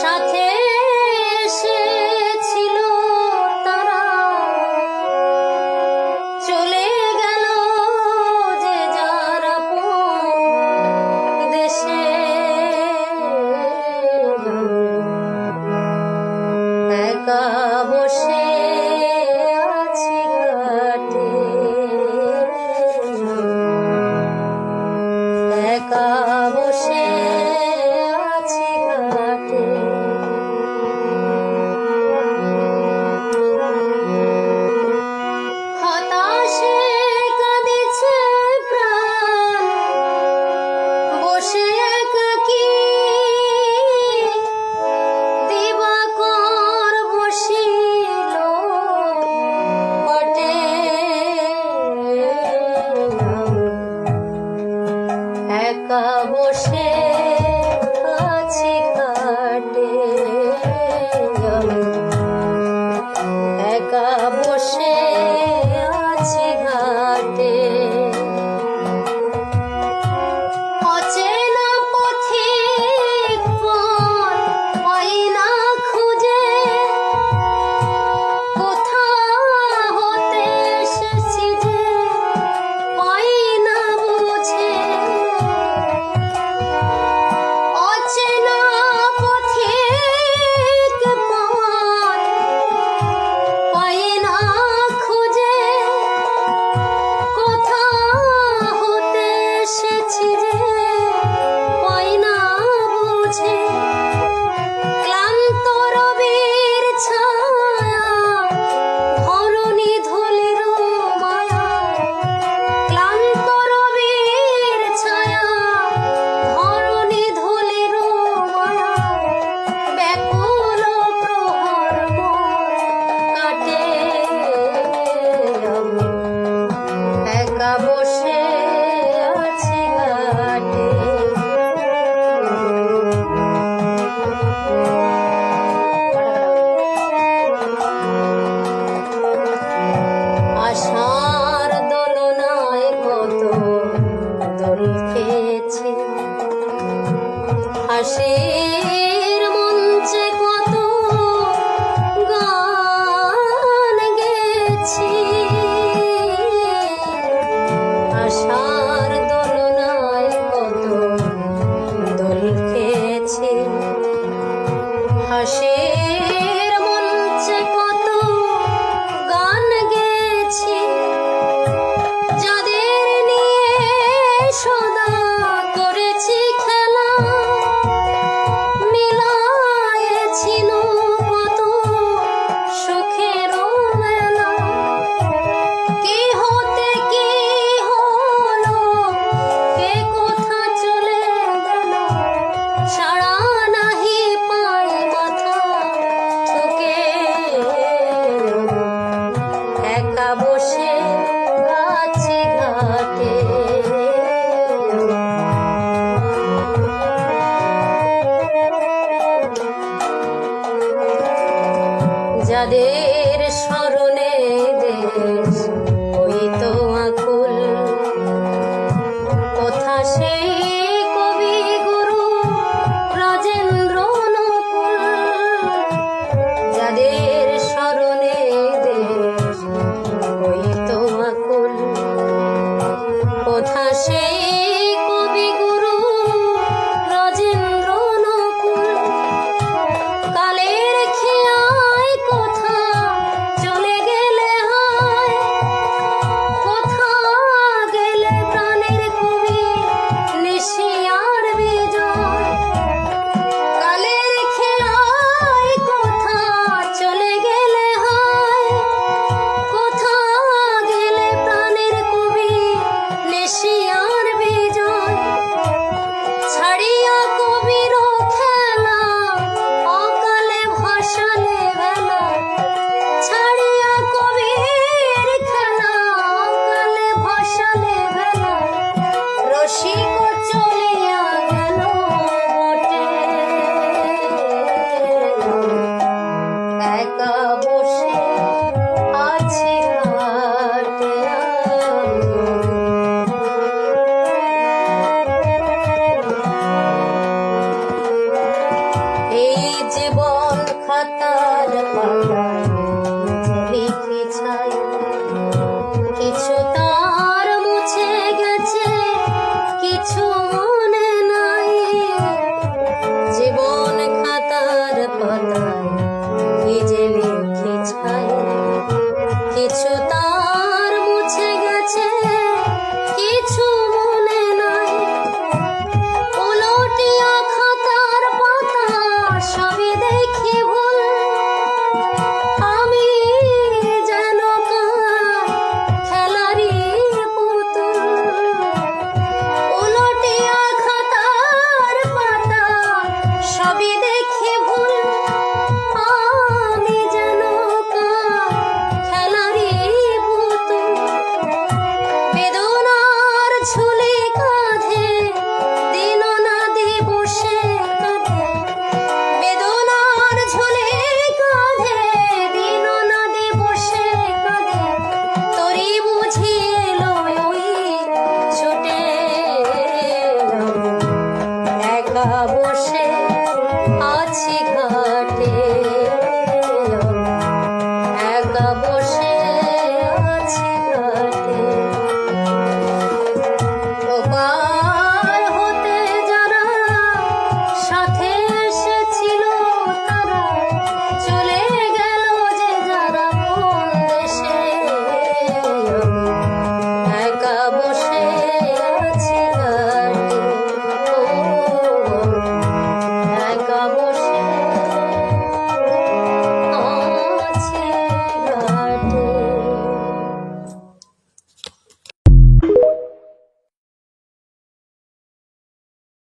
সাথে এসেছিল তারা, চলে গেল যে যার আপন দেশে। একা বসে আছি ঘাটে, একা বসে আছি ঘাটে। হতাশে কাঁদিছে প্রাণ, বসে একাকী দিবাকর বসিল পটে। একা বসে আছি ঘাটে, একা বসে আছি ঘাটে। অচেনা পথিক পথ পাই না খুঁজে, কোথা হতে এসেছি যে পাই না বুঝে। অচেনা পথিক পথ পাই না খুঁজে, কোথা হতে এসেছি যে পাই না বুঝে। ক্লান্ত রবির ছায়া, ধরণী ধূলির মায়া। ক্লান্ত রবির ছায়া, ধরণী ধূলির মায়া। ব্যাকুল প্রহর মোর কাটে, একা বসে আছি ঘাটে। আশার দোলনায় কত দোল খেয়েছি, হাসির মঞ্চে কত গান গেছি। আশার দোলনায় কত দোল খেয়েছি, হাসির মঞ্চে কত গান গেছি। যাদের নিয়ে সদা করেছি খেলা, মিলায়েছি কত সুখের মেলা। কি হতে কি হলো, কে কোথা চলে গেল, সাড়া নাহি পাই মাথা ঠুকে। একা বসে আছি ঘাটে, যাদের স্মরণে দেশ হইতো আকুল, কথা সেই কবি গুরু রাজেন্দ্র নকুল। যাদের স্মরণে দেশ হইতো আকুল, কথা সেই কবি গুরু রাজেন্দ্র নকুল। কালের খেয়ায় কোথা জীবন খাতার পাতায় লিখে ছাই কিছু তার মুছে গেছে কিছু মনে নাই জীবন খাতার পাতায় কি যে লিখে ছাই কিছু তার মুছে গেছে কিছু মনে নাই উলটিয়া খাতার পাতা সবই দেখি ভুল আমি যেন কার খেলারি পুতুল উলটিয়া খাতার পাতা সবই দেখি ভুল আমি যেন কার খেলারি পুতুল বেদনার ঝুলি কাঁধে দিন না দিবসে কাঁধে বেদনার ঝুলি কাঁধে দিন না দিবসে কাঁধে তোরি বুঝি এলো ওই ছুটে এলাম একা বসে আছি ঘা